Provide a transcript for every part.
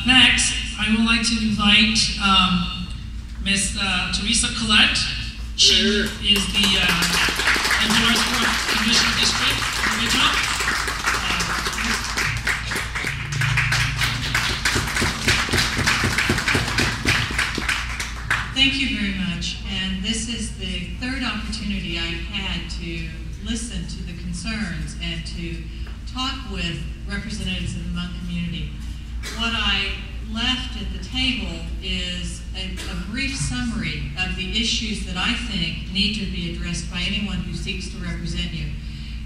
Next, I would like to invite Ms. Teresa Collette. She is the North Commission District Regional. Thank you very much. And this is the third opportunity I've had to listen to the concerns and to talk with representatives of the Hmong community. What I left at the table is a brief summary of the issues that I think need to be addressed by anyone who seeks to represent you.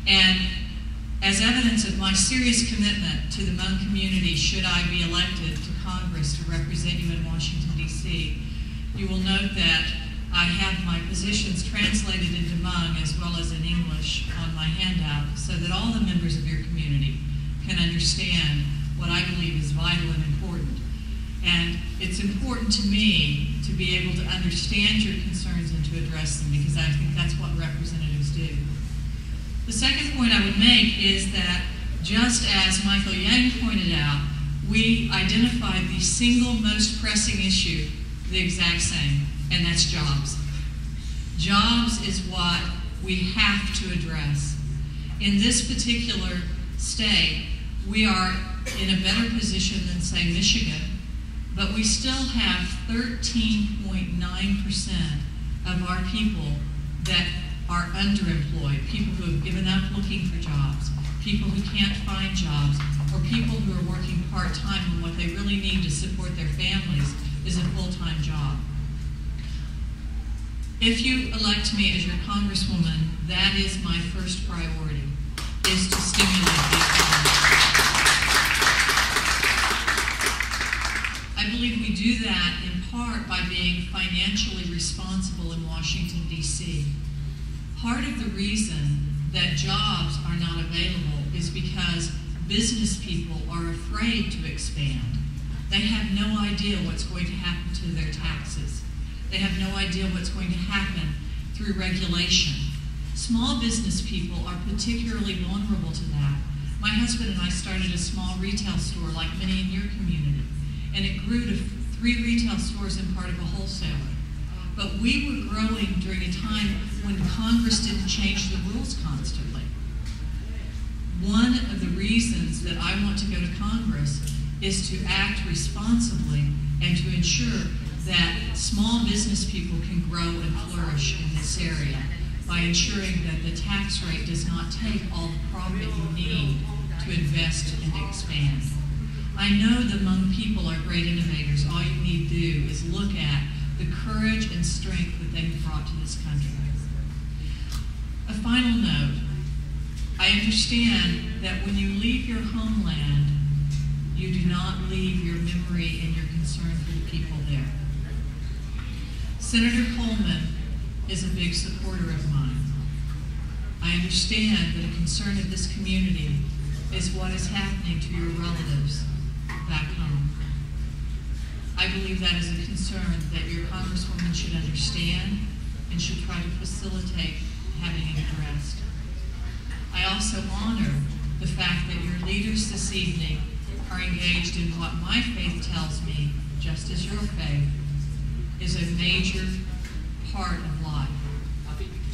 And as evidence of my serious commitment to the Hmong community, should I be elected to Congress to represent you in Washington, D.C., you will note that I have my positions translated into Hmong as well as in English on my handout so that all the members of your community can understand what I believe is vital and important. And it's important to me to be able to understand your concerns and to address them, because I think that's what representatives do. The second point I would make is that, just as Michael Yang pointed out, we identified the single most pressing issue the exact same, and that's jobs. Jobs is what we have to address. In this particular state, we are in a better position than, say, Michigan, but we still have 13.9% of our people that are underemployed, people who have given up looking for jobs, people who can't find jobs, or people who are working part-time when what they really need to support their families is a full-time job. If you elect me as your congresswoman, that is my first priority, is to stimulate the economy. I believe we do that in part by being financially responsible in Washington, D.C. Part of the reason that jobs are not available is because business people are afraid to expand. They have no idea what's going to happen to their taxes. They have no idea what's going to happen through regulation. Small business people are particularly vulnerable to that. My husband and I started a small retail store like many in your community, and it grew to 3 retail stores and part of a wholesaler. But we were growing during a time when Congress didn't change the rules constantly. One of the reasons that I want to go to Congress is to act responsibly and to ensure that small business people can grow and flourish in this area by ensuring that the tax rate does not take all the profit you need to invest and expand. I know the Hmong people are great innovators. All you need to do is look at the courage and strength that they've brought to this country. A final note. I understand that when you leave your homeland, you do not leave your memory and your concern for the people there. Senator Coleman is a big supporter of mine. I understand that a concern of this community is what is happening to your relatives back home. I believe that is a concern that your congresswoman should understand and should try to facilitate having it addressed. I also honor the fact that your leaders this evening are engaged in what my faith tells me, just as your faith, is a major part of life.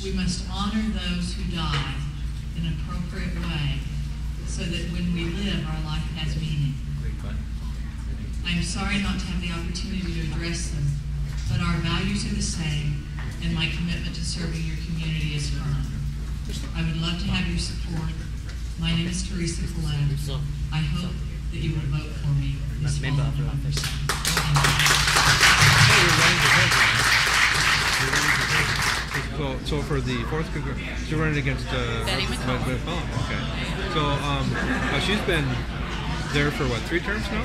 We must honor those who die in an appropriate way so that when we live, our life has meaning. I'm sorry not to have the opportunity to address them, but our values are the same, and my commitment to serving your community is firm. I would love to have your support. My name is Teresa Collette. I hope that you will vote for me this fall on November 2nd. So for the 4th Congress, you're running against Betty McCollum. Oh, okay. So she's been there for what, 3 terms now?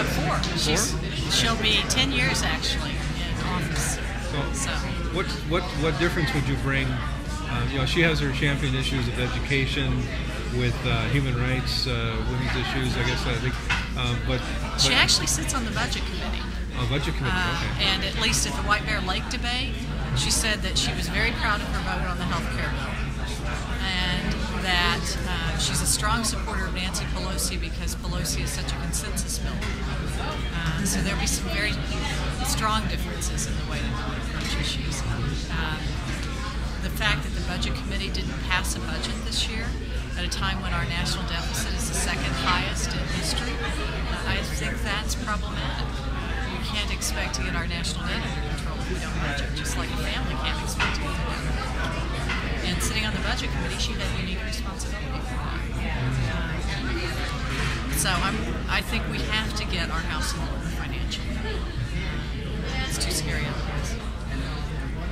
4. 4? She'll be 10 years actually in office. So. What difference would you bring? You know, she has her champion issues of education, with human rights, women's issues. I think. But she actually sits on the budget committee. Oh, budget committee. Okay. And at least at the White Bear Lake debate, she said that she was very proud of her vote on the health care bill, and that she's a strong supporter of Nancy Pelosi because Pelosi is such a consensus builder. So there'll be some very strong differences in the way that we approach issues. The fact that the Budget Committee didn't pass a budget this year at a time when our national deficit is the second highest in history, I think that's problematic. We can't expect to get our national debt under control if we don't budget, just like a family can't expect to get it under control. And sitting on the Budget Committee, she had unique responsibility for that. So I think we have to get our house in order financially. It's too scary otherwise.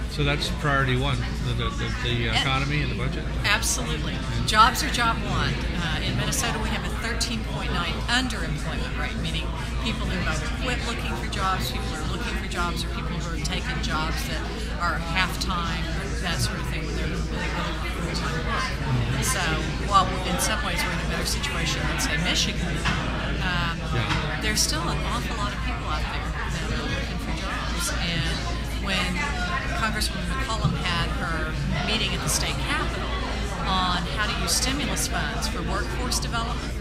So that's priority one, the economy and the budget? Absolutely. Jobs are job one. In Minnesota, we have a 13.9 underemployment rate, meaning people who have either quit looking for jobs, people who are looking for jobs, or people who are taking jobs that are half-time, that sort of thing, when they're really want full-time work. So while in some ways we're in a better situation than, say, Michigan, there's still an awful lot of people out there that are looking for jobs. And when Congresswoman McCollum had her meeting at the state capitol on how to use stimulus funds for workforce development,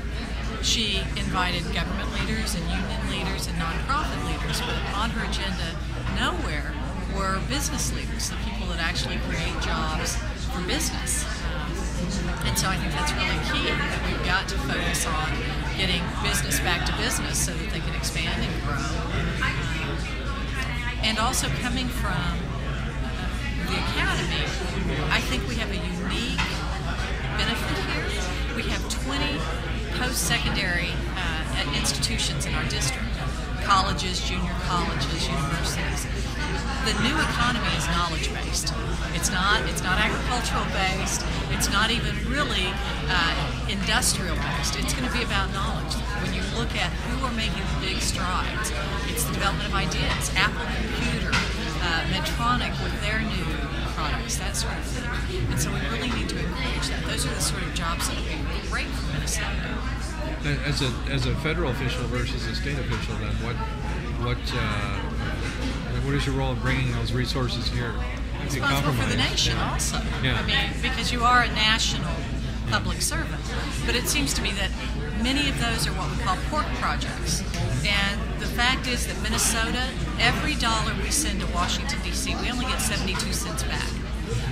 she invited government leaders and union leaders and nonprofit leaders, but on her agenda nowhere were business leaders, the people that actually create jobs for business. And so I think that's really key, that we've got to focus on getting business back to business so that they can expand and grow. And also coming from the academy, I think we have a unique benefit here. We have 20 post-secondary institutions in our district, colleges, junior colleges, universities. The new economy is knowledge-based. It's not agricultural-based. It's not even really industrial-based. It's going to be about knowledge. When you look at who are making the big strides, it's the development of ideas. Apple Computer, Medtronic with their new products, that sort of thing. And so we really need to encourage that. Those are the sort of jobs that would be great for Minnesota. As a federal official versus a state official, then what is your role in bringing those resources here? Responsible for the nation also. Yeah. I mean, because you are a national public servant. But it seems to me that many of those are what we call pork projects. And the fact is that Minnesota, every dollar we send to Washington, D.C., we only get 72 cents back.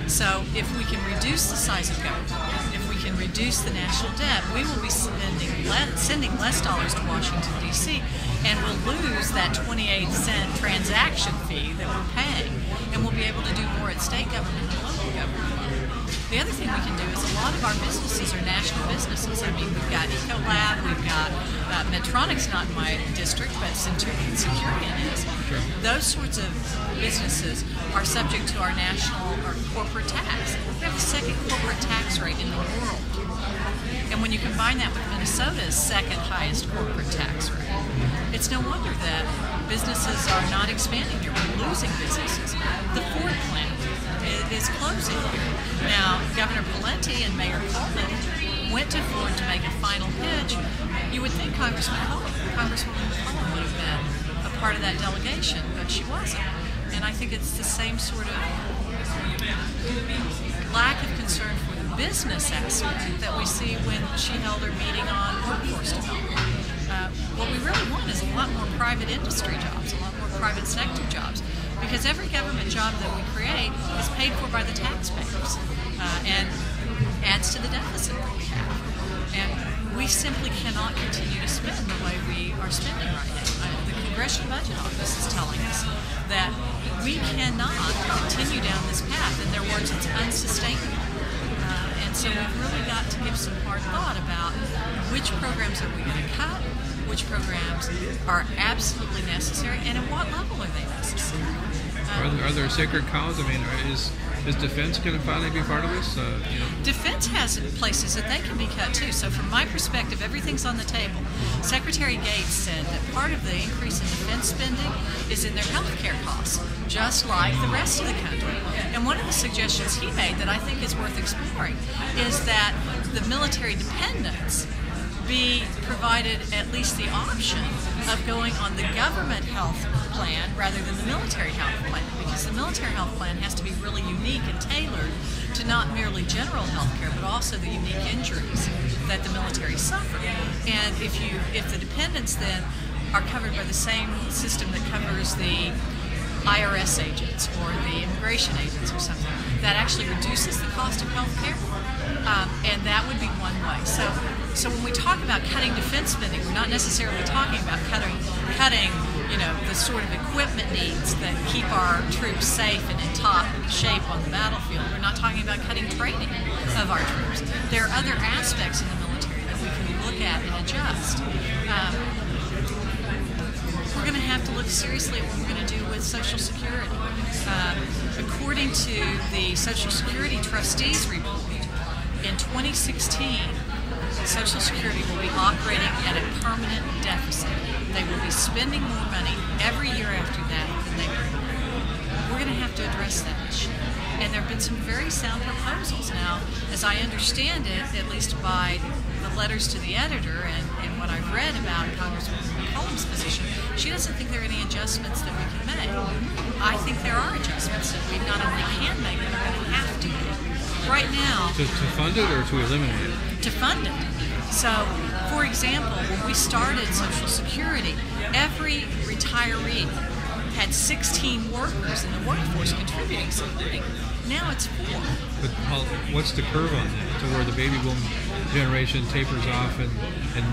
So if we can reduce the size of government, if we can reduce the national debt, we will be sending less dollars to Washington, D.C., and we'll lose that 28-cent transaction fee that we're paying. And we'll be able to do more at state government and local government. The other thing we can do is a lot of our businesses are national businesses. I mean, we've got Ecolab, we've got Medtronic's not in my district, but Centurion is. Sure. Those sorts of businesses are subject to our national or corporate tax. We have the second corporate tax rate in the world. And when you combine that with Minnesota's second highest corporate tax rate, it's no wonder that businesses are not expanding here. We're losing businesses. The Ford plant is closing here. Now, Governor Pawlenty and Mayor Coleman went to Ford to make a final pitch. You would think Congresswoman McCollum would have been a part of that delegation, but she wasn't. And I think it's the same sort of lack of concern for the business aspect that we see when she held her meeting on workforce development. What we really want is a lot more private industry jobs, a lot more private sector jobs, because every government job that we create is paid for by the taxpayers and adds to the deficit that we have. And we simply cannot continue to spend the way we are spending right now. The Congressional Budget Office is telling us that we cannot continue down this path. In their words, it's unsustainable. And so we've really got to give some hard thought about which programs are we going to cut, which programs are absolutely necessary, and at what level are they necessary. Are there sacred cows? I mean, is defense going to finally be part of this? Defense has places that they can be cut too. So from my perspective, everything's on the table. Secretary Gates said that part of the increase in defense spending is in their health care costs, just like the rest of the country. And one of the suggestions he made that I think is worth exploring is that the military dependents be provided at least the option of going on the government health plan rather than the military health plan, because the military health plan has to be really unique and tailored to not merely general health care, but also the unique injuries that the military suffer. And if the dependents then are covered by the same system that covers the IRS agents or the immigration agents or something, that actually reduces the cost of health care, and that would be one way. So when we talk about cutting defense spending, we're not necessarily talking about cutting the sort of equipment needs that keep our troops safe and in top shape on the battlefield. We're not talking about cutting training of our troops. There are other aspects in the military that we can look at and adjust. We're going to have to look seriously at what we're going to do with Social Security. According to the Social Security Trustees report, in 2016, Social Security will be operating at a permanent deficit. They will be spending more money every year after that than they bring in. We're going to have to address that issue. And there have been some very sound proposals. Now, as I understand it, at least by the letters to the editor and what I've read about Congresswoman McCollum's position, she doesn't think there are any adjustments that we can make. I think there are adjustments that we not only can make, but are going to have to make. Right now... To fund it or to eliminate it? To fund it. So, for example, when we started Social Security, every retiree had 16 workers in the workforce contributing something. Now it's 4. But what's the curve on that? To where the baby boom generation tapers off and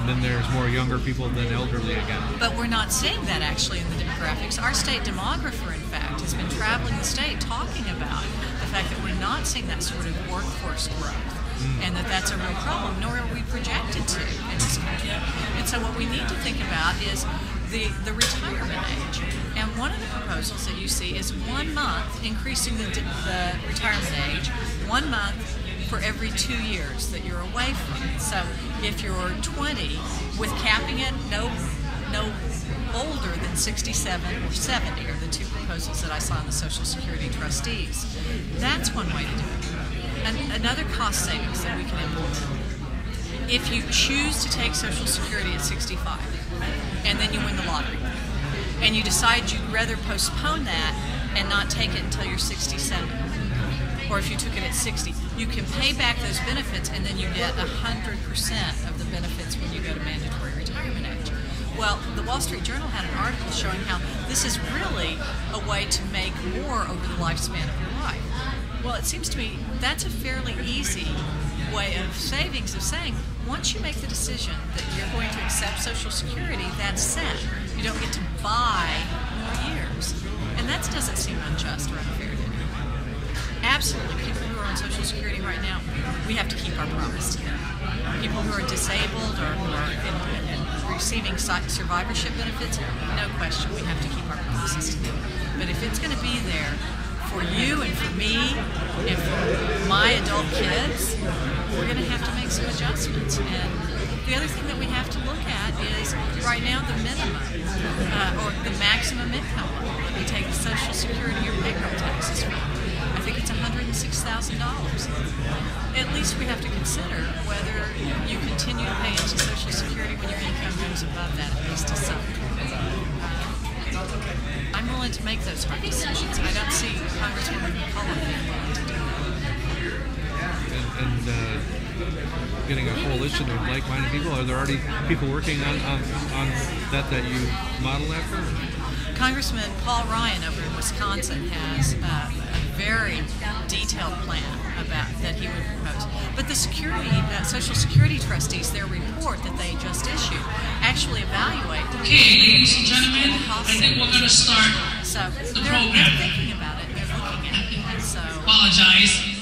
then there's more younger people than elderly again? But we're not seeing that actually in the demographics. Our state demographer, in fact, has been traveling the state talking about the fact that we're not seeing that sort of workforce growth. And that's a real problem, nor are we projected to in this country. And so what we need to think about is the retirement age. And one of the proposals that you see is 1 month, increasing the retirement age, 1 month for every 2 years that you're away from it. So if you're 20, with capping it no older than 67 or 70 are the 2 proposals that I saw in the Social Security Trustees. That's one way to do it. And another cost savings that we can implement. If you choose to take Social Security at 65, and then you win the lottery, and you decide you'd rather postpone that and not take it until you're 67, or if you took it at 60, you can pay back those benefits, and then you get 100% of the benefits when you go to mandatory retirement age. Well, the Wall Street Journal had an article showing how this is really a way to make more over the lifespan of your life. Well, it seems to me that's a fairly easy way of savings, of saying once you make the decision that you're going to accept Social Security, that's set. You don't get to buy more years. And that doesn't seem unjust or unfair to me. Absolutely, people who are on Social Security right now, we have to keep our promise to them. People who are disabled or who are receiving survivorship benefits, no question, we have to keep our promises to them. But if it's going to be there for you and for me and for my adult kids, we're going to have to make some adjustments. And the other thing that we have to look at is right now the minimum or the maximum income level that we take the Social Security or payroll taxes from. I think it's $106,000. At least we have to consider whether you continue to pay into Social Security when your income goes above that, at least to some. I'm willing to make those hard decisions. I don't see Congresswoman McCollum being willing to do that. And getting a coalition of like-minded people, are there already people working on that you model after? Congressman Paul Ryan over in Wisconsin has a very detailed plan about that he would propose. But the Social Security Trustees, their report that they just issued, actually evaluate. Okay, ladies and gentlemen, I think we're going to start the program. They're thinking about it. They're looking at it. So apologize.